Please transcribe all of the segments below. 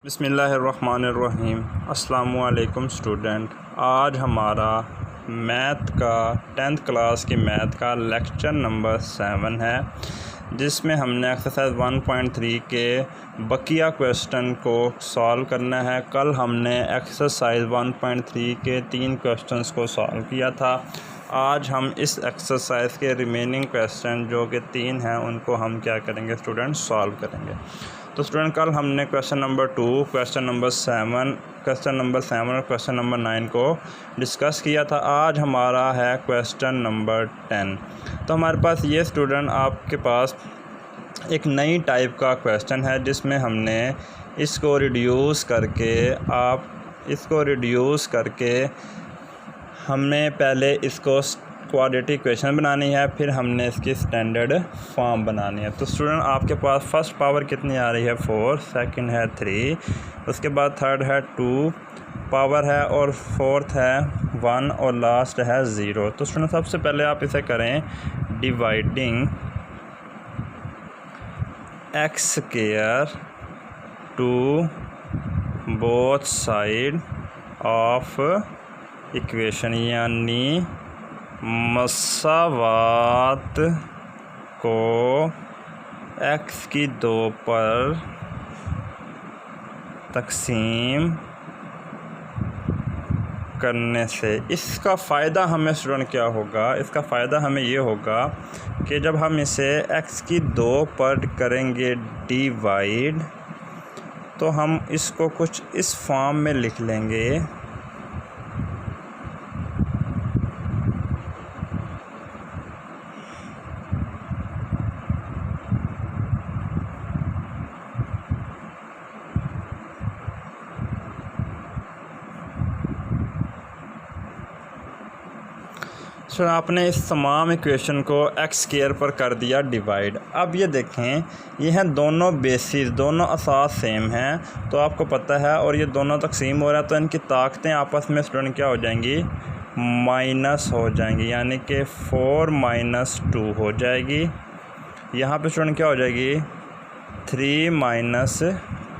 बिस्मिल्लाहिर्रहमानिर्रहीम। अस्सलामुअलैकुम स्टूडेंट। आज हमारा मैथ का 10th क्लास की मैथ का लेक्चर नंबर 7 है, जिसमें हमने एक्सरसाइज 1.3 के बकिया क्वेश्चन को सॉल्व करना है। कल हमने एक्सरसाइज 1.3 के 3 क्वेश्चंस को सॉल्व किया था। आज हम इस एक्सरसाइज के रिमेनिंग क्वेश्चन जो कि 3 हैं उनको हम क्या करेंगे स्टूडेंट, सॉल्व करेंगे। तो स्टूडेंट कल हमने क्वेश्चन नंबर 2, क्वेश्चन नंबर 7 और क्वेश्चन नंबर 9 को डिस्कस किया था। आज हमारा है क्वेश्चन नंबर 10। तो हमारे पास ये स्टूडेंट आपके पास एक नई टाइप का क्वेश्चन है, जिसमें हमने इसको रिड्यूस करके हमने पहले इसको क्वाड्रेटिक इक्वेशन बनानी है, फिर हमने इसकी स्टैंडर्ड फॉर्म बनानी है। तो स्टूडेंट आपके पास फर्स्ट पावर कितनी आ रही है 4, सेकंड है 3, उसके बाद थर्ड है 2 पावर है, और फोर्थ है 1 और लास्ट है 0। तो स्टूडेंट सबसे पहले आप इसे करें dividing X square to both side of equation, यानी मसावात को x की 2 पर तकसीम करने से इसका फ़ायदा हमें स्टूडेंट क्या होगा? इसका फ़ायदा हमें ये होगा कि जब हम इसे x की 2 पर करेंगे डिवाइड, तो हम इसको कुछ इस फॉर्म में लिख लेंगे। तो आपने इस तमाम इक्वेशन को एक्स स्क्वायर पर कर दिया डिवाइड। अब ये देखें, ये हैं दोनों बेसिस, दोनों असास सेम हैं, तो आपको पता है, और ये दोनों तकसीम हो रहा है, तो इनकी ताकतें आपस में स्टूडेंट क्या हो जाएंगी? माइनस हो जाएंगी, यानी कि 4 - 2 हो जाएगी। यहाँ पे स्टूडेंट क्या हो जाएगी? 3 -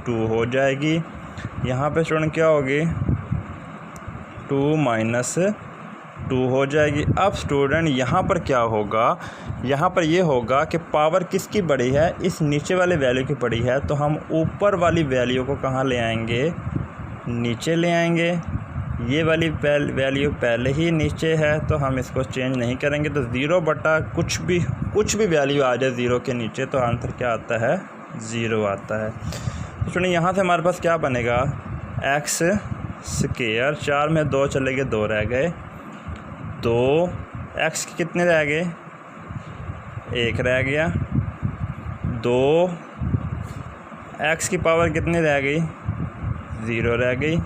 2 हो जाएगी। यहाँ पे स्टूडेंट क्या होगी? 2 - 2 हो जाएगी। अब स्टूडेंट यहाँ पर क्या होगा? यहाँ पर ये होगा कि पावर किसकी बड़ी है? इस नीचे वाले वैल्यू की बड़ी है, तो हम ऊपर वाली वैल्यू को कहाँ ले आएंगे? नीचे ले आएंगे। ये वाली वैल्यू पहले ही नीचे है, तो हम इसको चेंज नहीं करेंगे। तो 0 बटा कुछ भी वैल्यू आ जाए 0 के नीचे, तो आंसर क्या आता है? 0 आता है। तो स्टूडेंट यहाँ से हमारे पास क्या बनेगा? एक्स स्क्वायर, 4 में 2 चले गए, 2 रह गए। 2 एक्स के कितने रह गए? 1 रह गया। 2 एक्स की पावर कितनी रह गई? 0 रह गई।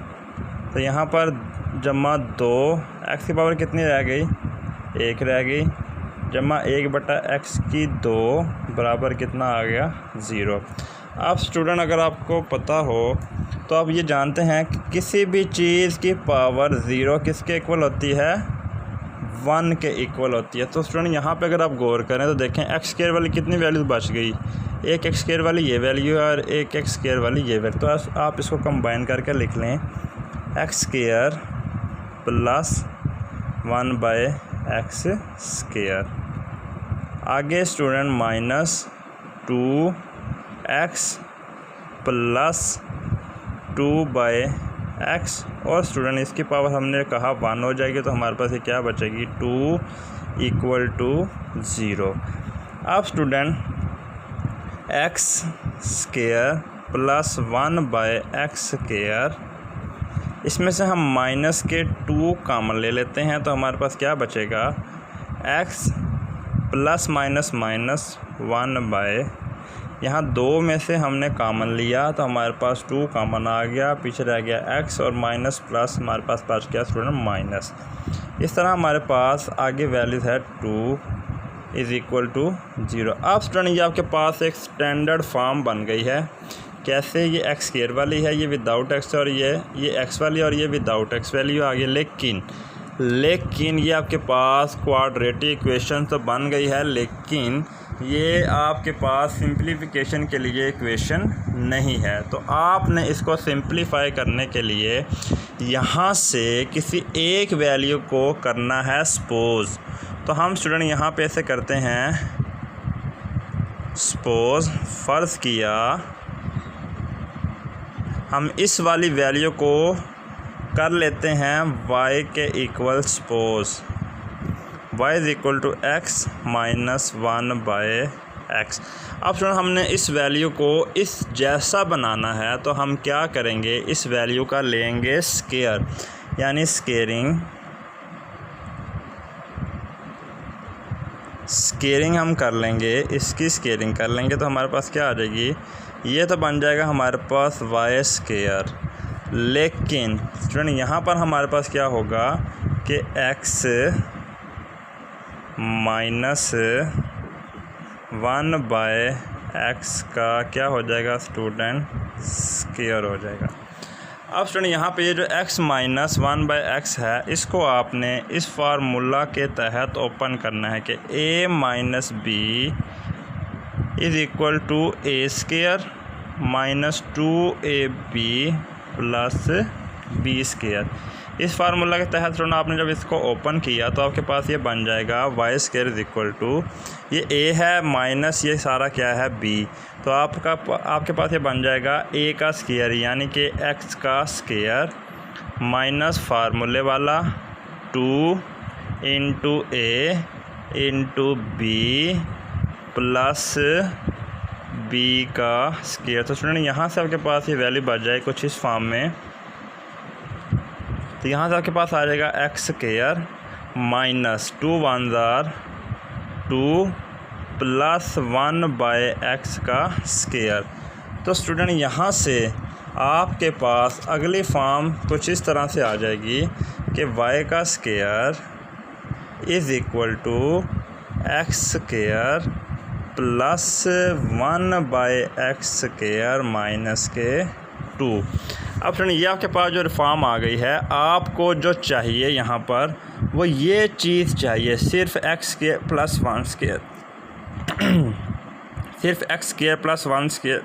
तो यहाँ पर जमा 2 एक्स की पावर कितनी रह गई? 1 रह गई, जमा 1 बटा एक्स की 2 बराबर कितना आ गया? 0। अब स्टूडेंट अगर आपको पता हो तो आप ये जानते हैं कि किसी भी चीज़ की पावर 0 किसके इक्वल होती है? 1 के इक्वल होती है। तो स्टूडेंट यहाँ पे अगर आप गौर करें तो देखें, एक्स स्क्वायर वाली कितनी वैल्यू बच गई? एक एक्स स्क्वायर वाली ये वैल्यू है, और एक एक्स स्क्वायर वाली ये वैल्यू। तो आप इसको कंबाइन करके लिख लें, x square plus 1/x square. आगे स्टूडेंट -2x प्लस 2/x, और स्टूडेंट इसकी पावर हमने कहा 1 हो जाएगी, तो हमारे पास ये क्या बचेगी? 2 = 0। अब student x square plus 1/x square, इसमें से हम माइनस के 2 कॉमन ले लेते हैं, तो हमारे पास क्या बचेगा? x प्लस माइनस 1/, यहाँ 2 में से हमने कॉमन लिया, तो हमारे पास 2 कॉमन आ गया, पीछे रह गया x, और माइनस प्लस हमारे पास बच गया स्टूडेंट माइनस। इस तरह हमारे पास आगे वैल्यूज़ है 2 = 0। अब स्टूडेंट ये आपके पास एक स्टैंडर्ड फॉर्म बन गई है। कैसे? ये एक्स स्क्वायर वाली है, ये विदाउट एक्स, और ये एक्स वाली, और ये विदाउट एक्स वैल्यू आ गई। लेकिन ये आपके पास क्वाड्रेटिक इक्वेशन तो बन गई है, लेकिन ये आपके पास सिंप्लीफिकेशन के लिए इक्वेशन नहीं है। तो आपने इसको सिंप्लीफाई करने के लिए यहाँ से किसी एक वैल्यू को करना है सपोज़। तो हम स्टूडेंट यहाँ पे ऐसे करते हैं, सपोज़ फ़र्ज़ किया हम इस वाली वैल्यू को कर लेते हैं y के equal, suppose y is equal to x minus 1/x। अब सुनो, हमने इस वैल्यू को इस जैसा बनाना है तो हम क्या करेंगे, इस वैल्यू का लेंगे स्केयर, यानी स्केयरिंग हम कर लेंगे, इसकी स्केयरिंग कर लेंगे तो हमारे पास क्या आ जाएगी, ये तो बन जाएगा हमारे पास y स्केयर। लेकिन स्टूडेंट यहाँ पर हमारे पास क्या होगा कि x माइनस 1/x का क्या हो जाएगा स्टूडेंट, स्केयर हो जाएगा। अब स्टूडेंट यहाँ पे ये जो x माइनस 1/x है, इसको आपने इस फार्मूला के तहत ओपन करना है कि a minus B is equal to a square minus 2ab plus b square. इस फार्मूला के तहत स्टूडेंट आपने जब इसको ओपन किया तो आपके पास ये बन जाएगा y square is equal to, ये a है माइनस ये सारा क्या है b, तो आपके पास ये बन जाएगा a का स्केयर यानी कि x का स्केयर माइनस फार्मूले वाला 2 into a into b plus b का स्केयर। तो स्टूडेंट यहाँ से आपके पास ये वैल्यू बच जाए कुछ इस फॉर्म में, तो यहाँ से आपके पास आ जाएगा x square minus 2 1 2 plus 1/x का स्केयर। तो स्टूडेंट यहाँ से आपके पास अगली फॉर्म कुछ इस तरह से आ जाएगी कि y का square is equal to x square plus 1/x square minus के 2। अब सुनिए, ये आपके पास जो फॉर्म आ गई है, आपको जो चाहिए यहाँ पर वो ये चीज़ चाहिए, सिर्फ x स्केयर प्लस 1 स्केयर, सिर्फ x स्केयर प्लस 1 स्केयर।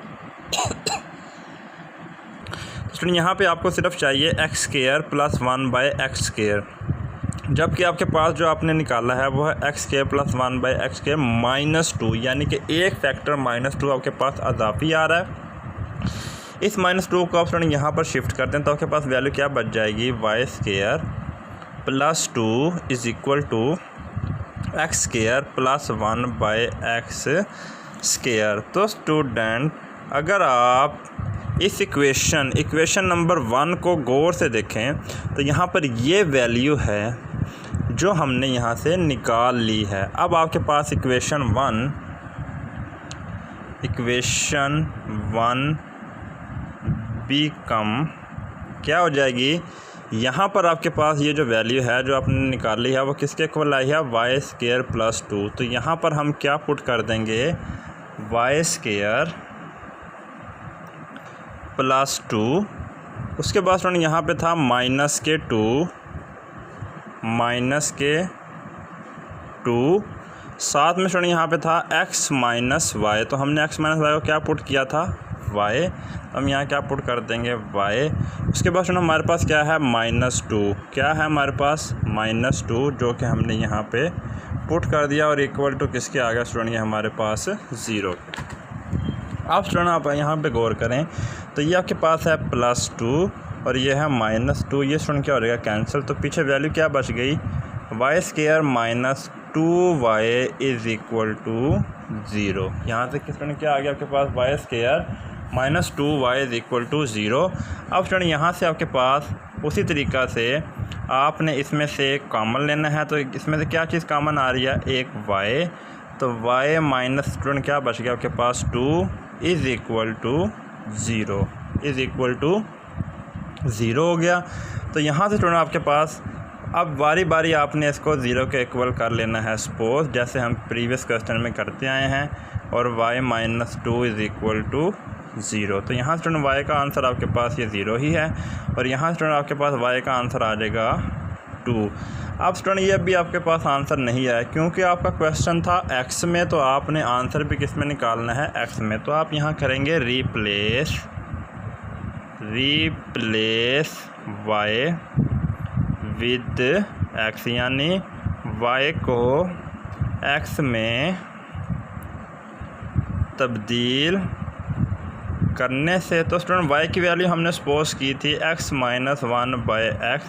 सुनिए, यहाँ पे आपको सिर्फ चाहिए x square plus 1/x square, जबकि आपके पास जो आपने निकाला है वो है x square plus 1/x square minus 2, यानी कि एक फैक्टर -2 आपके पास अज़ाफ़ी आ रहा है। इस -2 को आप स्टूडेंट यहाँ पर शिफ्ट करते हैं तो आपके पास वैल्यू क्या बच जाएगी, y square plus 2 is equal to x square plus 1/x square. तो स्टूडेंट अगर आप इस इक्वेशन नंबर 1 को गौर से देखें तो यहाँ पर ये वैल्यू है जो हमने यहाँ से निकाल ली है। अब आपके पास इक्वेशन 1 बिकम क्या हो जाएगी, यहाँ पर आपके पास ये जो वैल्यू है जो आपने निकाली है वो किसके इक्वल आई है, y स्केयर प्लस 2। तो यहाँ पर हम क्या पुट कर देंगे, y स्केयर प्लस 2। उसके बाद स्टूडेंट यहाँ पे था माइनस के 2, साथ में स्टूडेंट यहाँ पे था x माइनस वाई, तो हमने x माइनस वाई को क्या पुट किया था, y, हम यहाँ क्या पुट कर देंगे y। उसके बाद स्टूडेंट हमारे पास क्या है, -2, क्या है हमारे पास -2, जो कि हमने यहाँ पे पुट कर दिया और इक्वल टू किसके आ गया स्टूडेंट, ये हमारे पास 0। अब स्टूडेंट आप यहाँ पे गौर करें तो ये आपके पास है +2 और ये है -2, ये स्टूडेंट क्या हो जाएगा, कैंसिल। तो पीछे वैल्यू क्या बच गई, y square minus 2y is equal to 0। यहाँ से स्टूडेंट क्या आ गया आपके पास, y square minus 2y is equal to 0। अब स्टूडेंट यहाँ से आपके पास उसी तरीक़ा से आपने इसमें से कॉमन लेना है, तो इसमें से क्या चीज़ कॉमन आ रही है, एक y, तो y माइनस स्टूडेंट क्या बच गया आपके पास 2 इज़ इक्वल टू 0 हो गया। तो यहाँ से स्टूडेंट आपके पास अब बारी बारी आपने इसको 0 के इक्वल कर लेना है, सपोज जैसे हम प्रीवियस क्वेश्चन में करते आए हैं, और y minus 2 is equal to 0। तो यहाँ स्टूडेंट y का आंसर आपके पास ये 0 ही है, और यहाँ स्टूडेंट आपके पास y का आंसर आ जाएगा 2। अब स्टूडेंट ये भी आपके पास आंसर नहीं आया क्योंकि आपका क्वेश्चन था x में, तो आपने आंसर भी किस में निकालना है, x में। तो आप यहाँ करेंगे रिप्लेस y विद x, यानी y को x में तब्दील करने से, तो स्टूडेंट y की वैल्यू हमने सपोज की थी x माइनस 1/x,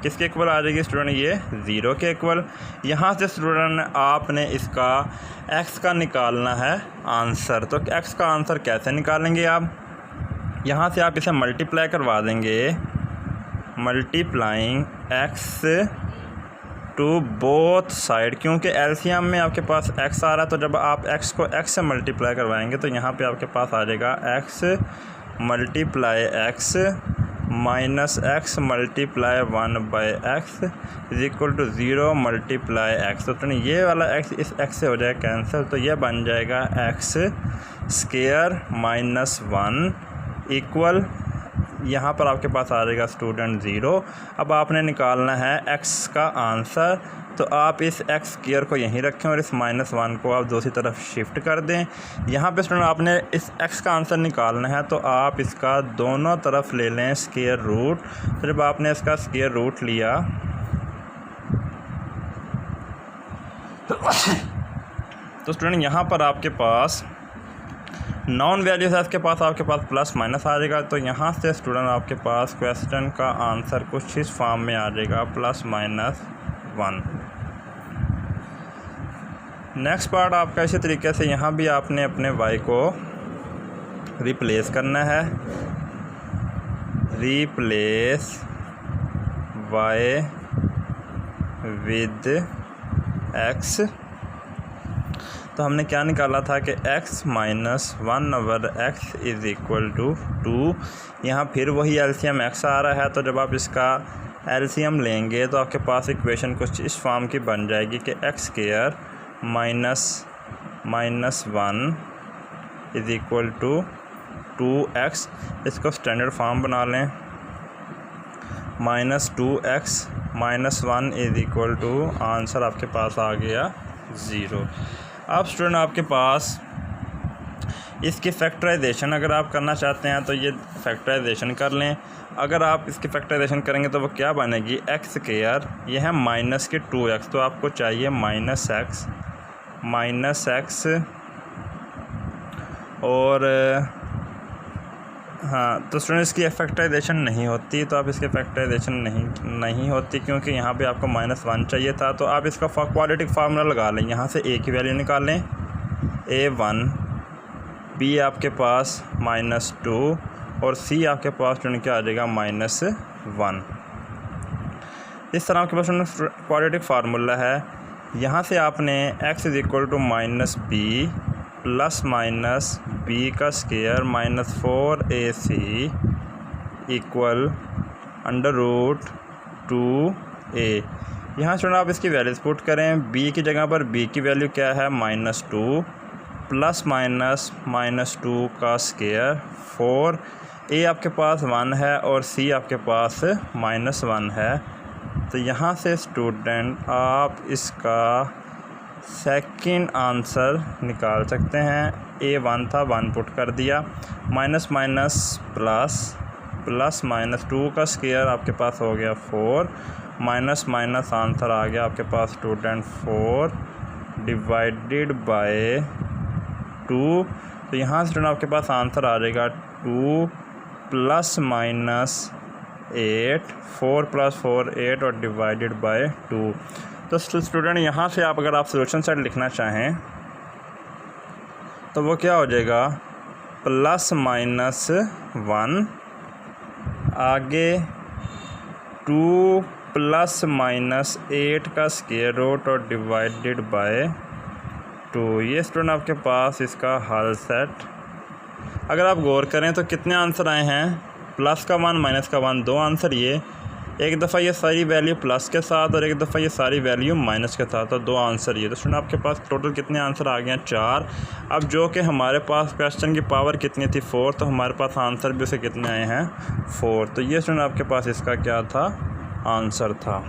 किसके इक्वल आ जाएगी स्टूडेंट, ये 0 के इक्वल। यहाँ से स्टूडेंट आपने इसका x का निकालना है आंसर। तो x का आंसर कैसे निकालेंगे आप, यहाँ से आप इसे मल्टीप्लाई करवा देंगे, multiplying x to both side, क्योंकि एलसीएम में आपके पास x आ रहा है, तो जब आप x को x से मल्टीप्लाई करवाएंगे तो यहाँ पे आपके पास आ जाएगा x multiply x minus x multiply 1/x is equal to 0 multiply x। तो ये वाला x इस x से हो जाएगा कैंसिल, तो ये बन जाएगा x स्क्वायर माइनस 1 इक्वल, यहाँ पर आपके पास आ जाएगा स्टूडेंट 0। अब आपने निकालना है x का आंसर, तो आप इस x स्क्वायर को यहीं रखें और इस -1 को आप दूसरी तरफ शिफ्ट कर दें। यहाँ पे स्टूडेंट आपने इस x का आंसर निकालना है, तो आप इसका दोनों तरफ ले लें स्क्वायर रूट। तो जब आपने इसका स्क्वायर रूट लिया तो स्टूडेंट यहाँ पर आपके पास नॉन वैल्यूज है, इसके पास आपके पास प्लस माइनस आ जाएगा। तो यहाँ से स्टूडेंट आपके पास क्वेश्चन का आंसर कुछ इस फॉर्म में आ जाएगा +-1। नेक्स्ट पार्ट आपका इसी तरीके से यहाँ भी आपने अपने y को रिप्लेस करना है, रिप्लेस y विद x। तो हमने क्या निकाला था कि x minus 1/x is equal to 2। यहाँ फिर वही एलसीएम x आ रहा है, तो जब आप इसका एलसीएम लेंगे तो आपके पास इक्वेशन कुछ इस फॉर्म की बन जाएगी कि x square minus 1 is equal to 2x। इसको स्टैंडर्ड फॉर्म बना लें, -2x minus 1 is equal to, answer आपके पास आ गया 0। अब स्टूडेंट आपके पास इसकी फैक्टराइजेशन अगर आप करना चाहते हैं तो ये फैक्टराइजेशन कर लें। अगर आप इसकी फैक्टराइजेशन करेंगे तो वो क्या बनेगी, x स्क्वायर, ये है माइनस के 2x, तो आपको चाहिए -x और हाँ, तो स्टूडेंट इसकी फैक्टराइजेशन नहीं होती, तो आप इसकी फैक्टराइजेशन नहीं होती क्योंकि यहाँ पे आपको -1 चाहिए था। तो आप इसका क्वाड्रेटिक फार्मूला लगा लें, यहाँ से a की वैल्यू निकाल लें, a1, b आपके पास -2 और c आपके पास स्टूडेंट क्या आ जाएगा -1। इस तरह आपके पास क्वाड्रेटिक फार्मूला है। यहाँ से आपने x is equal to -b plus minus b का स्क्वायर -4ac इक्वल √2a। यहाँ स्टूडेंट आप इसकी वैल्यूज पुट करें, b की जगह पर b की वैल्यू क्या है -2 प्लस माइनस -2 का स्क्वायर 4, a आपके पास 1 है और c आपके पास -1 है। तो यहाँ से स्टूडेंट आप इसका सेकंड आंसर निकाल सकते हैं। a1 था, 1 पुट कर दिया, माइनस प्लस -2 का स्क्वायर आपके पास हो गया 4, माइनस आंसर आ गया आपके पास स्टूडेंट 4 डिवाइडेड बाय 2। तो यहाँ से स्टूडेंट आपके पास आंसर आ जाएगा 2 ± 8, 4 + 4 8 और डिवाइडेड बाय 2। तो स्टूडेंट यहाँ से आप अगर आप सोल्यूशन सेट लिखना चाहें तो वो क्या हो जाएगा +-1, आगे 2 ± 8 का स्क्वायर रूट और डिवाइडेड बाय 2। ये स्टूडेंट आपके पास इसका हल सेट। अगर आप गौर करें तो कितने आंसर आए हैं, प्लस का 1 माइनस का 1, 2 आंसर। ये एक दफ़ा ये सारी वैल्यू प्लस के साथ और एक दफ़ा ये सारी वैल्यू माइनस के साथ, और 2 आंसर ये। तो स्टूडेंट आपके पास टोटल कितने आंसर आ गए हैं, 4। अब जो कि हमारे पास क्वेश्चन की पावर कितनी थी, 4, तो हमारे पास आंसर भी उसे कितने आए हैं, 4। तो ये स्टूडेंट आपके पास इसका क्या था, आंसर था।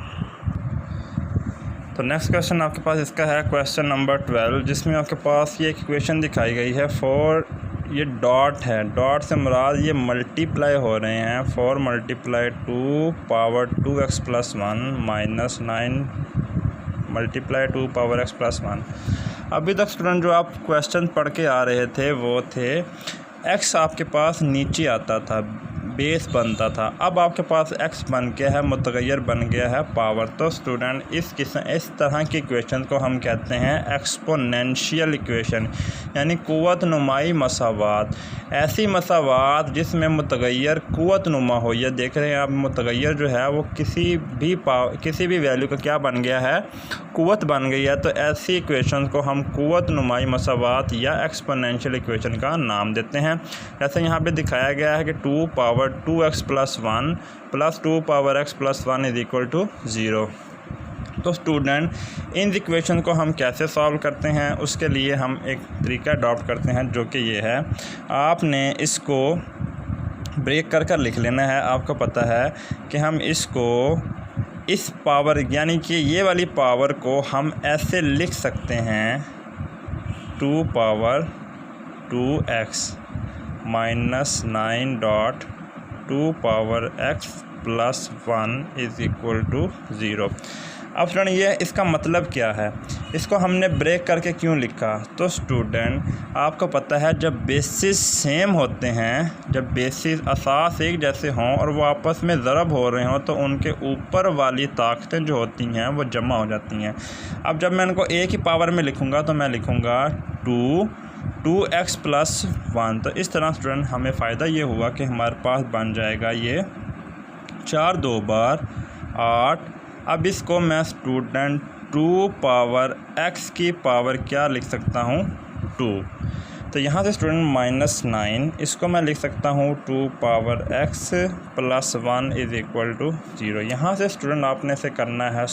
तो नेक्स्ट क्वेश्चन आपके पास इसका है क्वेश्चन नंबर 12, जिसमें आपके पास ये एक इक्वेशन दिखाई गई है। फॉर ये डॉट है, डॉट से मुराद ये मल्टीप्लाई हो रहे हैं। 4 multiply 2 power 2x + 1 minus 9 multiply 2 power x + 1। अभी तक स्टूडेंट जो आप क्वेश्चन पढ़ के आ रहे थे वो थे x आपके पास नीचे आता था, बेस बनता था। अब आपके पास x बन गया है, मुतगय्यर बन गया है पावर। तो स्टूडेंट इस तरह की इक्वेशन को हम कहते हैं एक्सपोनेंशियल इक्वेशन, यानी क़ुव्वत नुमाई मसावात। ऐसी मसावात जिसमें मुतगय्यर क़ुव्वत नुमा हो। ये देख रहे हैं आप, मुतगय्यर जो है वो किसी भी वैल्यू का क्या बन गया है, क़ुव्वत बन गई है। तो ऐसी इक्वेशन को हम क़ुव्वत नुमाई मसावात या एक्सपोनेंशियल इक्वेशन का नाम देते हैं। जैसे यहाँ पे दिखाया गया है कि 2 पावर 2x + 1 + 2 पावर x + 1 = 0। तो स्टूडेंट इन इक्वेशन को हम कैसे सॉल्व करते हैं, उसके लिए हम एक तरीका अडॉप्ट करते हैं, जो कि ये है। आपने इसको ब्रेक कर लिख लेना है। आपको पता है कि हम इसको इस पावर यानी कि ये वाली पावर को हम ऐसे लिख सकते हैं 2 पावर 2x - 9 2 पावर x + 1 = 0। अब स्टूडेंट ये इसका मतलब क्या है, इसको हमने ब्रेक करके क्यों लिखा? तो स्टूडेंट आपको पता है जब बेसिस सेम होते हैं, जब बेसिस असास एक जैसे हों और वो आपस में ज़रब हो रहे हों, तो उनके ऊपर वाली ताकतें जो होती हैं वो जमा हो जाती हैं। अब जब मैं इनको एक ही पावर में लिखूँगा तो मैं लिखूँगा 2x + 1। तो इस तरह स्टूडेंट हमें फ़ायदा ये हुआ कि हमारे पास बन जाएगा ये 4 2 बार 8। अब इसको मैं स्टूडेंट 2 पावर x की पावर क्या लिख सकता हूँ, 2। तो यहाँ से स्टूडेंट -9 इसको मैं लिख सकता हूँ 2 पावर x + 1 = 0। यहाँ से स्टूडेंट आपने से करना है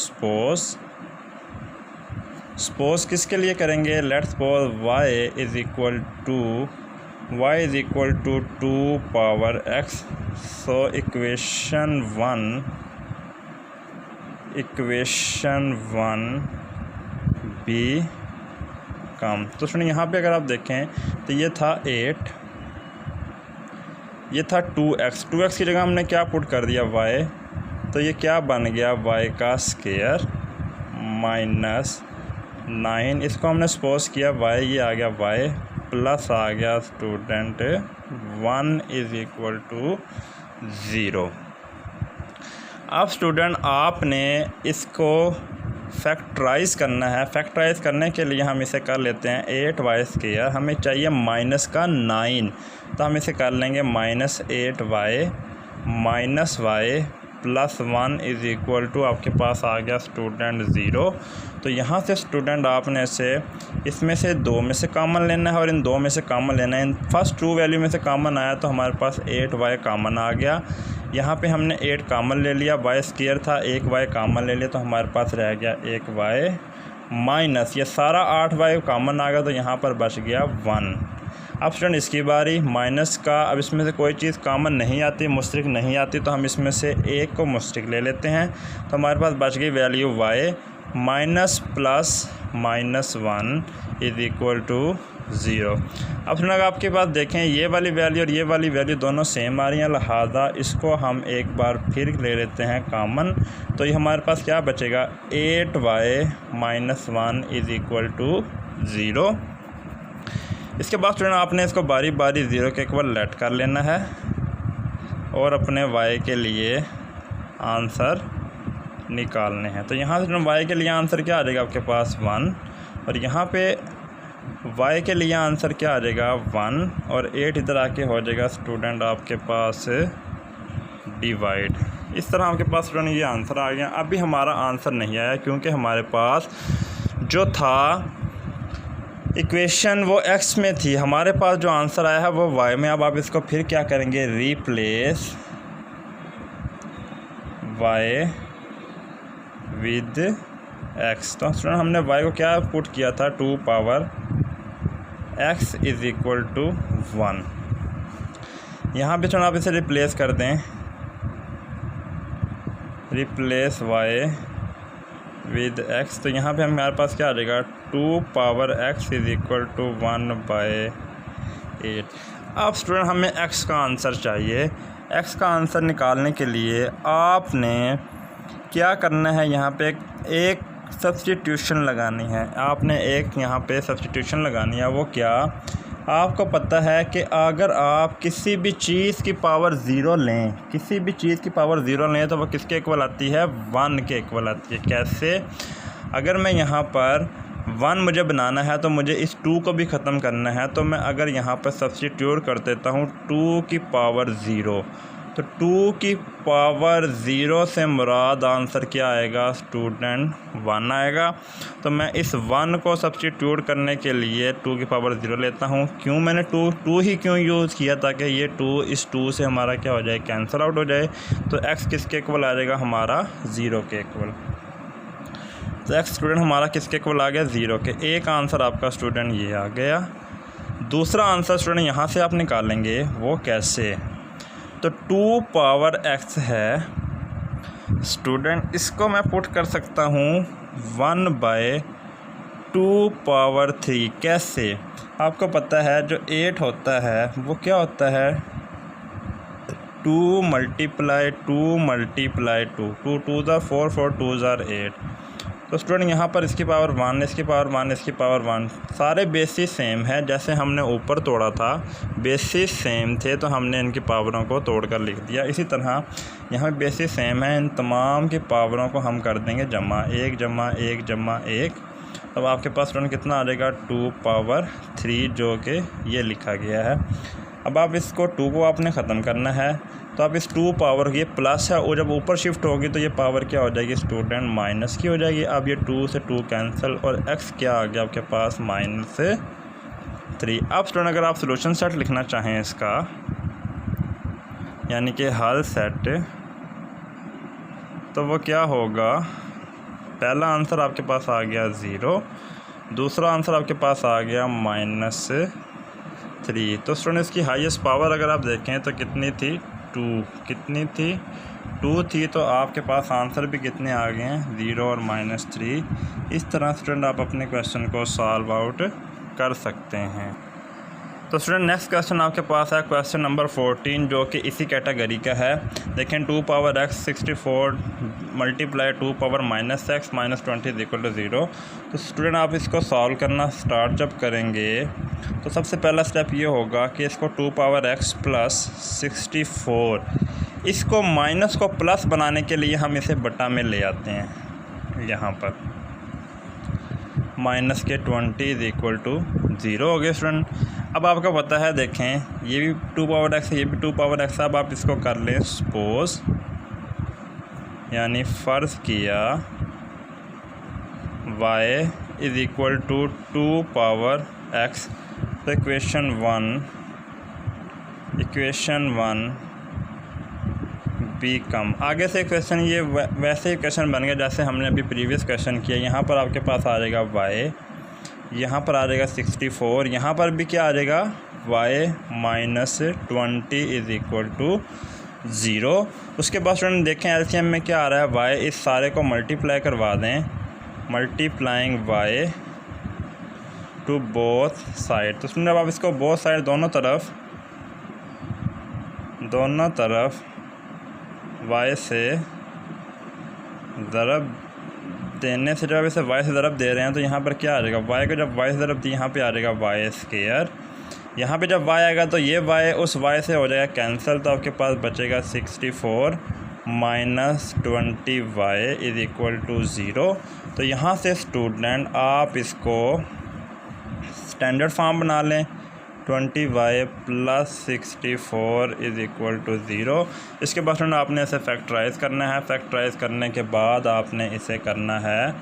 सपोज किसके लिए करेंगे, let's suppose y = 2 power x। So equation 1 become. तो सुनिए यहाँ पे अगर आप देखें तो ये था 8, ये था 2x की जगह हमने क्या पुट कर दिया, y। तो ये क्या बन गया, y² - 9। इसको हमने सपोज किया y, ये आ गया y प्लस आ गया स्टूडेंट 1 = 0। अब स्टूडेंट आपने इसको फैक्टराइज़ करना है। फैक्टराइज़ करने के लिए हम इसे कर लेते हैं 8y²। हमें चाहिए माइनस का 9, तो हम इसे कर लेंगे -8y - y + 1 = आपके पास आ गया स्टूडेंट 0। तो यहाँ से स्टूडेंट आपने इसमें से 2 में से कॉमन लेना है और इन 2 में से कॉमन लेना है। इन फर्स्ट 2 वैल्यू में से कॉमन आया तो हमारे पास 8y कॉमन आ गया। यहाँ पे हमने 8 कॉमन ले लिया, y² था, 1y कॉमन ले लिया, तो हमारे पास रह गया 1y माइनस ये सारा 8y कॉमन आ गया, तो यहाँ पर बच गया 1। अब स्टूडेंट इसकी बारी माइनस का। अब इसमें से कोई चीज़ कॉमन नहीं आती, मुश्तरिक नहीं आती, तो हम इसमें से एक को मुश्तरिक ले लेते हैं। तो हमारे पास बच गई वैल्यू y माइनस प्लस -1 = 0। अब सुना आपके पास देखें ये वाली वैल्यू और ये वाली वैल्यू दोनों सेम आ रही हैं, लिहाजा इसको हम एक बार फिर ले लेते हैं कॉमन। तो ये हमारे पास क्या बचेगा, 8y - 1 = 0। इसके बाद स्टूडेंट आपने इसको बारी बारी 0 के इक्वल लेट कर लेना है और अपने y के लिए आंसर निकालने हैं। तो यहाँ से y के लिए आंसर क्या आ जाएगा आपके पास 1, और यहाँ पे y के लिए आंसर क्या आ जाएगा 1, और 8 इधर आके हो जाएगा स्टूडेंट आपके पास डिवाइड। इस तरह आपके पास स्टूडेंट ये आंसर आ गया। अभी हमारा आंसर नहीं आया क्योंकि हमारे पास जो था इक्वेशन वो x में थी, हमारे पास जो आंसर आया है वो y में। अब आप इसको फिर क्या करेंगे, रिप्लेस y विद x। तो स्टूडेंट हमने y को क्या पुट किया था, 2 पावर x = 1। यहाँ पे स्टूडेंट आप इसे रिप्लेस कर दें, रिप्लेस y विद x, तो यहाँ पे हमारे पास क्या आ जाएगा 2 power x is equal to 1/8। अब स्टूडेंट हमें x का आंसर चाहिए। x का आंसर निकालने के लिए आपने क्या करना है, यहाँ पे एक सब्स्टिट्यूशन लगानी है। आपने एक यहाँ पे सब्स्टिट्यूशन लगानी है। वो क्या, आपको पता है कि अगर आप किसी भी चीज़ की पावर ज़ीरो लें, किसी भी चीज़ की पावर ज़ीरो लें तो वो किसके इक्वल आती है, 1 के इक्वल आती है। कैसे, अगर मैं यहाँ पर 1 मुझे बनाना है तो मुझे इस 2 को भी ख़त्म करना है, तो मैं अगर यहाँ पर सब्स्टिट्यूट कर देता हूँ 2 की पावर 0, तो 2 की पावर 0 से मुराद आंसर क्या आएगा स्टूडेंट, 1 आएगा। तो मैं इस 1 को सब्स्टिट्यूट करने के लिए 2 की पावर 0 लेता हूँ। क्यों मैंने 2 ही क्यों यूज़ किया, ताकि ये 2 इस 2 से हमारा क्या हो जाए, कैंसिल आउट हो जाए। तो x किसके इक्वल आ जाएगा, हमारा 0 के इक्वल। तो x स्टूडेंट हमारा किसके इक्वल आ गया, 0 के। एक आंसर आपका स्टूडेंट ये आ गया। दूसरा आंसर स्टूडेंट यहाँ से आप निकालेंगे, वो कैसे, तो 2 पावर x है स्टूडेंट, इसको मैं पुट कर सकता हूँ 1/2 पावर 3। कैसे, आपको पता है जो 8 होता है वो क्या होता है, 2 × 2 × 2, 2 2 ज़ा 4, 4 2 ज़ा 8। तो स्टूडेंट यहाँ पर इसकी पावर 1, इसकी पावर 1, इसकी पावर 1, सारे बेसिस सेम है। जैसे हमने ऊपर तोड़ा था बेसिस सेम थे, तो हमने इनकी पावरों को तोड़कर लिख दिया। इसी तरह यहाँ बेसिस सेम है, इन तमाम की पावरों को हम कर देंगे जमा, 1 जमा 1 जमा 1। अब आपके पास स्टूडेंट कितना आ जाएगा, 2 पावर 3, जो कि ये लिखा गया है। अब आप इसको 2 को आपने ख़त्म करना है, तो आप इस 2 पावर, ये प्लस है और जब ऊपर शिफ्ट होगी तो ये पावर क्या हो जाएगी स्टूडेंट, माइनस की हो जाएगी। अब ये 2 से 2 कैंसिल और x क्या आ गया आपके पास, -3। अब स्टूडेंट अगर आप सोल्यूशन सेट लिखना चाहें इसका, यानी कि हल सेट, तो वो क्या होगा, पहला आंसर आपके पास आ गया 0, दूसरा आंसर आपके पास आ गया -3। तो स्टूडेंट इसकी हाईएस्ट पावर अगर आप देखें तो कितनी थी, 2, कितनी थी, 2 थी। तो आपके पास आंसर भी कितने आ गए हैं, 0 और -3। इस तरह स्टूडेंट आप अपने क्वेश्चन को सॉल्व आउट कर सकते हैं। तो स्टूडेंट नेक्स्ट क्वेश्चन आपके पास है क्वेश्चन नंबर 14, जो कि इसी कैटेगरी का है। देखें 2 पावर x 64 × 2 पावर -x -20 = 0। तो स्टूडेंट आप इसको सॉल्व करना स्टार्ट जब करेंगे तो सबसे पहला स्टेप ये होगा कि इसको 2 पावर x + 64, इसको माइनस को प्लस बनाने के लिए हम इसे बटा में ले आते हैं। यहाँ पर -20 = 0 हो गए स्टूडेंट। अब आपको पता है, देखें ये भी 2 पावर x है, ये भी 2 पावर x। अब आप इसको कर लें सपोज, यानी फ़र्ज़ किया y = 2 पावर x। तो इक्वेशन 1 कम, आगे से क्वेश्चन ये वैसे ही क्वेश्चन बन गया जैसे हमने अभी प्रीवियस क्वेश्चन किया। यहाँ पर आपके पास आ जाएगा y, यहाँ पर आ जाएगा 64, यहाँ पर भी क्या आ जाएगा, y -20 = 0। उसके बाद स्टूडेंट देखें एलसीएम में क्या आ रहा है, y, इस सारे को मल्टीप्लाई करवा दें, multiplying y to both side. तो स्टूडेंट अब आप इसको बोथ साइड, दोनों तरफ y से ज़रब देने से, जब इसे y से ज़रब दे रहे हैं तो यहाँ पर क्या आ जाएगा, y को जब y से ज़रब दी, यहाँ पे आ जाएगा y²। यहाँ पे जब y आएगा तो ये y उस y से हो जाएगा कैंसिल, तो आपके पास बचेगा 64 -20y = 0। तो यहाँ से स्टूडेंट आप इसको स्टैंडर्ड फॉर्म बना लें, 20y + 64 = 0। इसके बाद स्टूडेंट आपने इसे फैक्टराइज़ करना है। फैक्टराइज़ करने के बाद आपने इसे करना है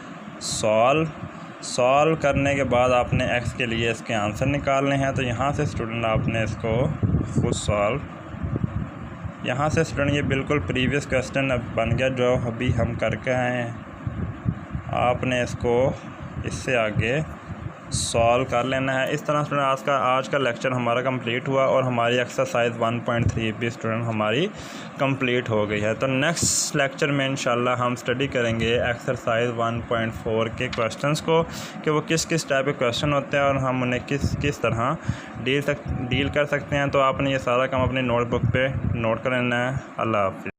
सॉल्व करने के बाद आपने x के लिए इसके आंसर निकालने हैं। तो यहाँ से स्टूडेंट आपने इसको खुद सॉल्व, यहाँ से स्टूडेंट ये बिल्कुल प्रीवियस क्वेश्चन अब बन गया जो अभी हम करके आए हैं। आपने इसको इससे आगे सॉल्व कर लेना है। इस तरह स्टूडेंट आज का लेक्चर हमारा कंप्लीट हुआ और हमारी एक्सरसाइज 1.3 भी स्टूडेंट हमारी कंप्लीट हो गई है। तो नेक्स्ट लेक्चर में इंशाल्लाह हम स्टडी करेंगे एक्सरसाइज 1.4 के क्वेश्चंस को कि वो किस किस टाइप के क्वेश्चन होते हैं और हम उन्हें किस तरह डील कर सकते हैं। तो आपने ये सारा काम अपनी नोटबुक पे नोट कर लेना है। अल्लाह हाफ़िज़।